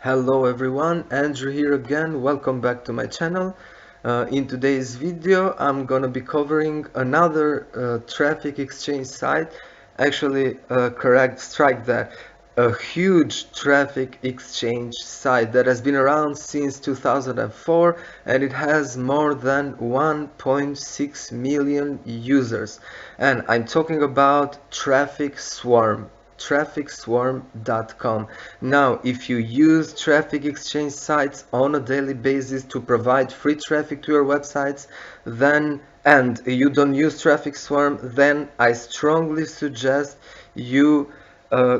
Hello everyone, Andrew here again. Welcome back to my channel. In today's video, I'm gonna be covering another traffic exchange site. Actually, correct, strike that. A huge traffic exchange site that has been around since 2004 and it has more than 1.6 million users. And I'm talking about Traffic Swarm trafficswarm.com. Now, if you use traffic exchange sites on a daily basis to provide free traffic to your websites, then and you don't use Traffic Swarm, then I strongly suggest you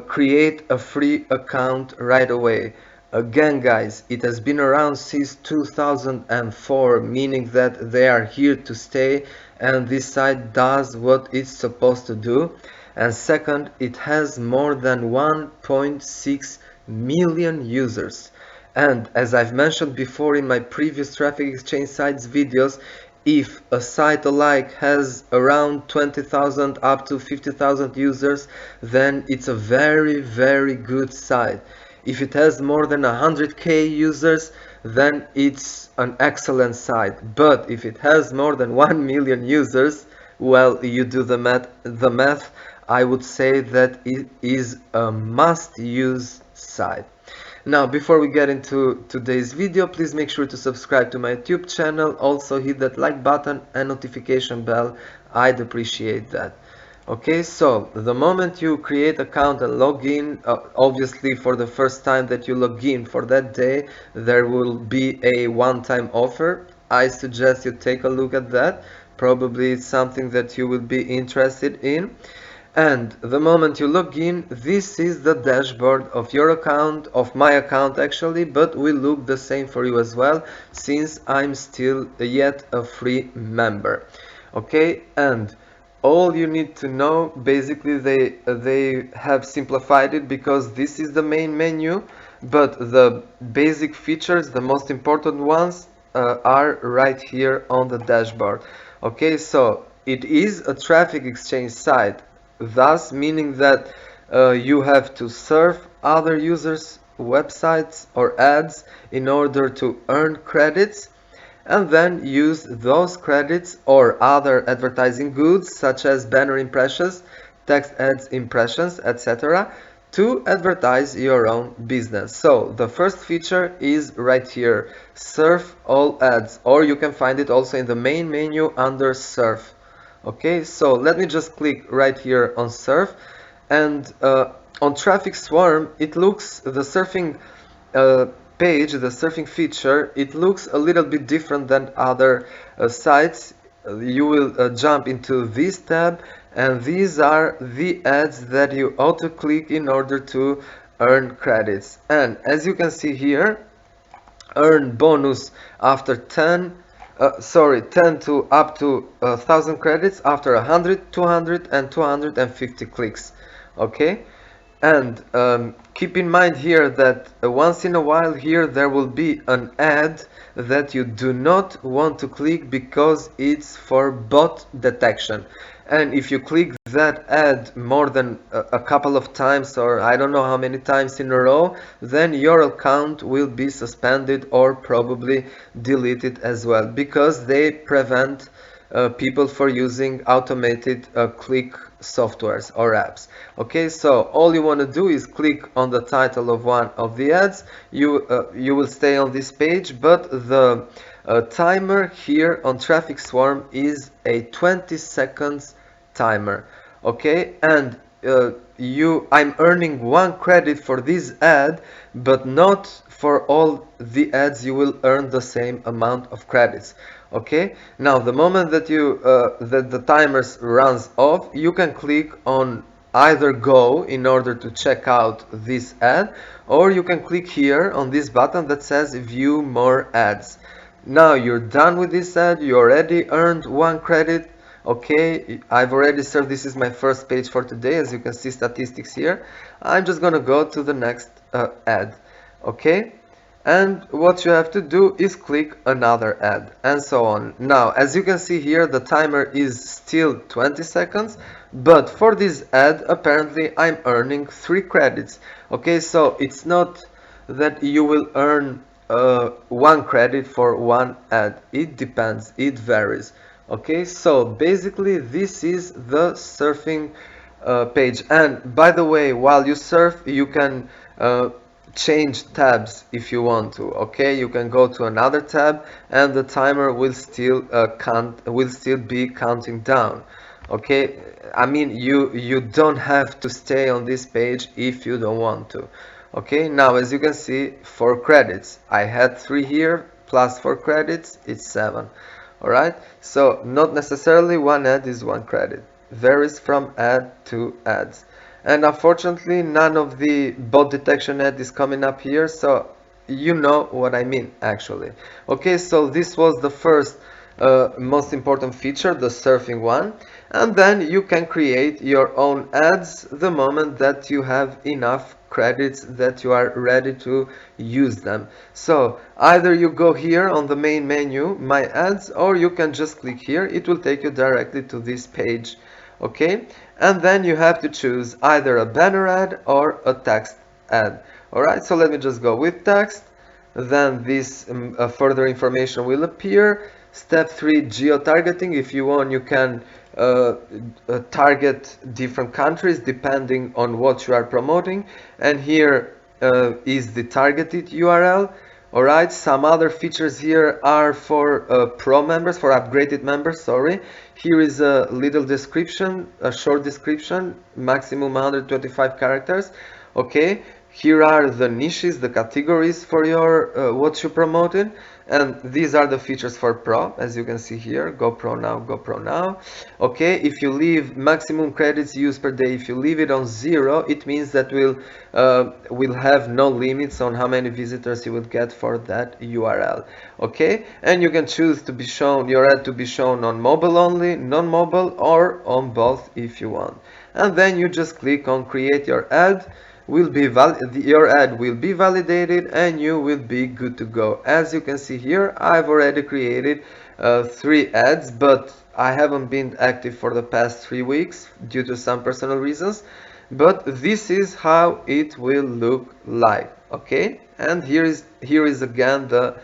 create a free account right away. Again, guys, it has been around since 2004, meaning that they are here to stay and this site does what it's supposed to do. And second, it has more than 1.6 million users. And as I've mentioned before in my previous traffic exchange sites videos, if a site alike has around 20,000 up to 50,000 users, then it's a very good site. If it has more than 100k users, then it's an excellent site. But if it has more than 1 million users, well, you do the math. I would say that it is a must-use site. Now, before we get into today's video, please make sure to subscribe to my YouTube channel. Also hit that like button and notification bell. I'd appreciate that. Okay, so the moment you create account and log in, obviously for the first time that you log in for that day, there will be a one-time offer. I suggest you take a look at that. Probably it's something that you will be interested in. And the moment you log in, this is the dashboard of your account, of my account actually, but will look the same for you as well, since I'm still yet a free member. Okay, and all you need to know, basically they have simplified it because this is the main menu, but the basic features, the most important ones, are right here on the dashboard. Okay, so it is a traffic exchange site, thus meaning that you have to serve other users' websites or ads in order to earn credits, and then use those credits or other advertising goods such as banner impressions, text ads impressions, etc. to advertise your own business. So the first feature is right here, serve all ads, or you can find it also in the main menu under serve. Okay, so let me just click right here on serve, and on Traffic Swarm it looks, the surfing page, the surfing feature, it looks a little bit different than other sites. You will jump into this tab, and these are the ads that you auto click in order to earn credits. And as you can see here, earn bonus after 10 to up to 1000 credits after 100, 200 and 250 clicks. Okay, and keep in mind here that once in a while here there will be an ad that you do not want to click because it's for bot detection. And if you click that ad more than a couple of times, or I don't know how many times in a row, then your account will be suspended or probably deleted as well, because they prevent people for using automated click softwares or apps. Okay, so all you want to do is click on the title of one of the ads. You will stay on this page, but the timer here on Traffic Swarm is a 20 seconds timer. Okay, and I'm earning 1 credit for this ad, but not for all the ads you will earn the same amount of credits. Okay, now the moment that the timer runs off, you can click on either go in order to check out this ad, or you can click here on this button that says view more ads. Now you're done with this ad, you already earned 1 credit. Okay, I've already served, this is my first page for today, as you can see statistics here. I'm just gonna go to the next ad. Okay, and what you have to do is click another ad, and so on. Now, as you can see here, the timer is still 20 seconds, but for this ad apparently I'm earning 3 credits. Okay, so it's not that you will earn 1 credit for 1 ad. It depends, it varies. Okay, so basically this is the surfing page. And by the way, while you surf, you can change tabs if you want to. Okay, you can go to another tab and the timer will still be counting down. Okay, I mean, you don't have to stay on this page if you don't want to. Okay, now as you can see, 4 credits. I had 3 here plus 4 credits, it's 7. All right, so not necessarily 1 ad is 1 credit. Varies from ad to ads. And unfortunately, none of the bot detection ad is coming up here, so you know what I mean actually. Okay, so this was the first most important feature, the surfing one. And then you can create your own ads the moment that you have enough credits that you are ready to use them. So either you go here on the main menu, my ads, or you can just click here. It will take you directly to this page. Okay, and then you have to choose either a banner ad or a text ad. All right, so let me just go with text. Then this further information will appear. Step 3, geo-targeting. If you want, you can target different countries depending on what you are promoting. And here is the targeted URL. Alright, some other features here are for pro members, for upgraded members, sorry. Here is a little description, a short description, maximum 125 characters. Okay, here are the niches, the categories for your what you promoted, and these are the features for pro, as you can see here. Go pro now, go pro now. Okay, if you leave maximum credits used per day, if you leave it on 0, it means that we'll have no limits on how many visitors you will get for that URL. Okay, and you can choose to be shown your ad to be shown on mobile only, non-mobile, or on both if you want. And then you just click on create your ad. Your ad will be validated and you will be good to go. As you can see here, I've already created 3 ads, but I haven't been active for the past 3 weeks due to some personal reasons. But this is how it will look like. Okay, and here is again the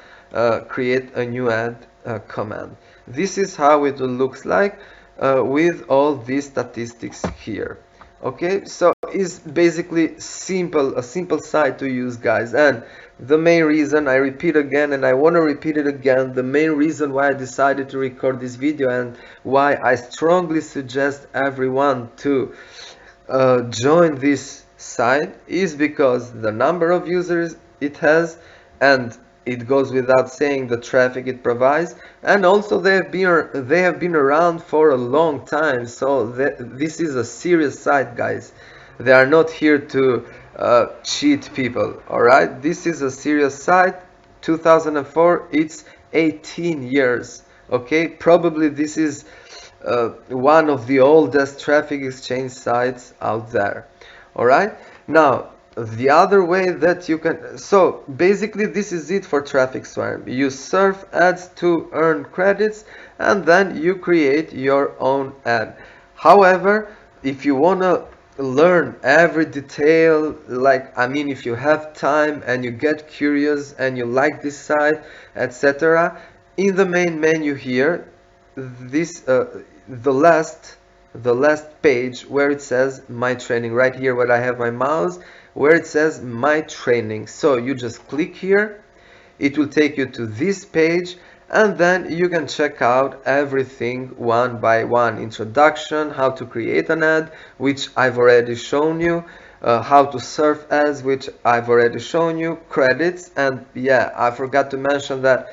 create a new ad command. This is how it looks like with all these statistics here. Okay, so it's basically a simple site to use, guys. And the main reason, I repeat again, and I want to repeat it again, the main reason why I decided to record this video and why I strongly suggest everyone to join this site is because the number of users it has, and it goes without saying the traffic it provides, and also they have been around for a long time. So this is a serious site, guys. They are not here to cheat people. All right, this is a serious site. 2004, it's 18 years. Okay, probably this is one of the oldest traffic exchange sites out there. All right, now the other way that you can, so basically this is it for Traffic Swarm. You surf ads to earn credits and then you create your own ad. However, if you want to learn every detail, like, I mean, if you have time and you get curious and you like this site, etc., in the main menu here, this the last page where it says my training, right here where I have my mouse, where it says my training. So you just click here, it will take you to this page, and then you can check out everything one by one. Introduction, how to create an ad, which I've already shown you, how to surf ads, which I've already shown you, credits, and yeah, I forgot to mention that,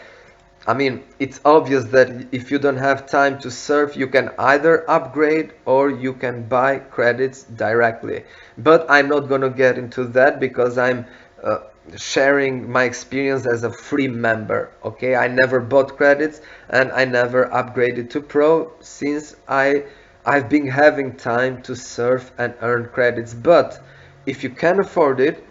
I mean, it's obvious that if you don't have time to surf, you can either upgrade or you can buy credits directly. But I'm not gonna get into that because I'm sharing my experience as a free member. Okay, I never bought credits and I never upgraded to pro since I've been having time to surf and earn credits. But if you can afford it,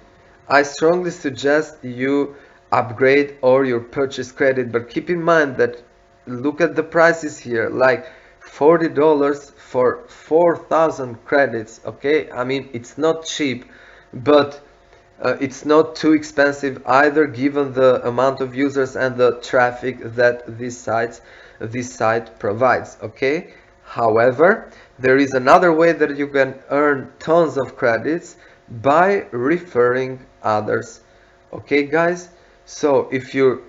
I strongly suggest you upgrade or your purchase credit. But keep in mind that, look at the prices here, like $40 for 4,000 credits. Okay, I mean, it's not cheap, but it's not too expensive either, given the amount of users and the traffic that this site provides. Okay, however, there is another way that you can earn tons of credits by referring others. Okay guys, so if you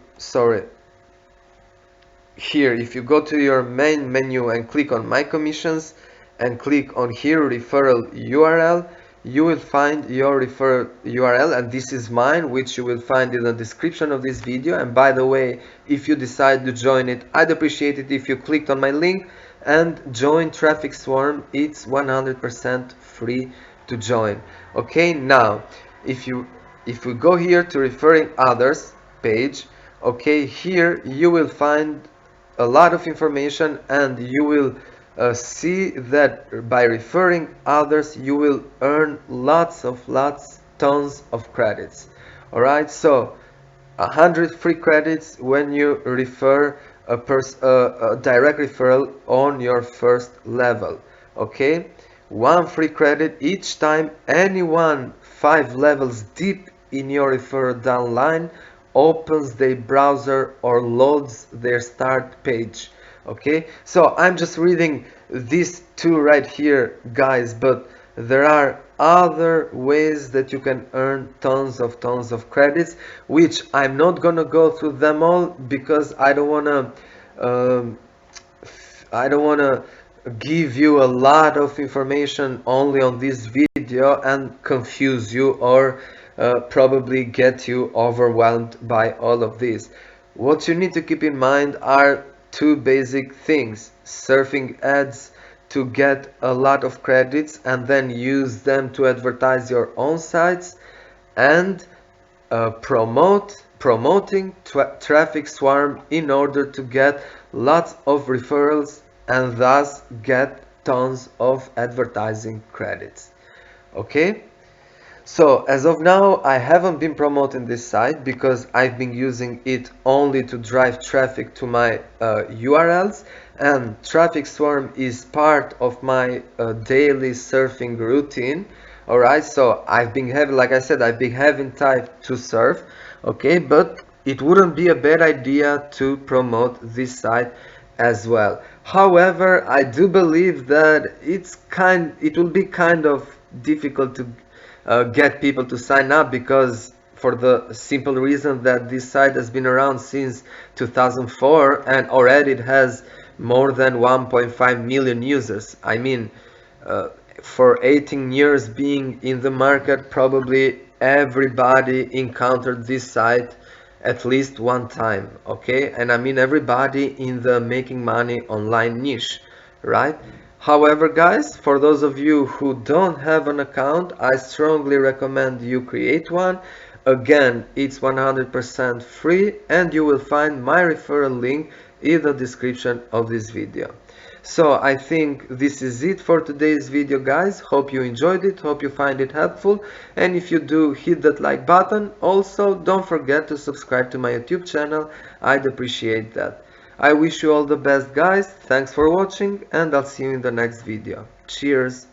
here, if you go to your main menu and click on My Commissions and click on here referral URL, you will find your referral URL, and this is mine, which you will find in the description of this video. And by the way, if you decide to join it, I'd appreciate it if you clicked on my link and join Traffic Swarm. It's 100% free to join. Okay, now if we go here to referring others page, okay, here you will find a lot of information, and you will see that by referring others you will earn tons of credits. All right, so 100 free credits when you refer a direct referral on your first level. Okay, one free credit each time anyone 5 levels deep in your referral downline opens their browser or loads their start page. Okay, so I'm just reading these two right here, guys, but there are other ways that you can earn tons of credits, which I'm not gonna go through them all because I don't wanna give you a lot of information only on this video and confuse you, or probably get you overwhelmed by all of this. What you need to keep in mind are two basic things: surfing ads to get a lot of credits and then use them to advertise your own sites, and promoting Traffic Swarm in order to get lots of referrals and thus get tons of advertising credits. Okay, so as of now I haven't been promoting this site because I've been using it only to drive traffic to my URLs, and Traffic Swarm is part of my daily surfing routine. Alright, so I've been having, like I said, I've been having time to surf. Okay, but it wouldn't be a bad idea to promote this site as well. However, I do believe that it will be kind of difficult to get people to sign up, because for the simple reason that this site has been around since 2004 and already it has more than 1.5 million users. I mean, for 18 years being in the market, probably everybody encountered this site at least one time. Okay, and I mean everybody in the making money online niche, right? However, guys, for those of you who don't have an account, I strongly recommend you create one. Again, it's 100% free, and you will find my referral link in the description of this video. So I think this is it for today's video, guys. Hope you enjoyed it, hope you find it helpful, and if you do, hit that like button. Also, don't forget to subscribe to my YouTube channel. I'd appreciate that. I wish you all the best, guys. Thanks for watching, and I'll see you in the next video. Cheers!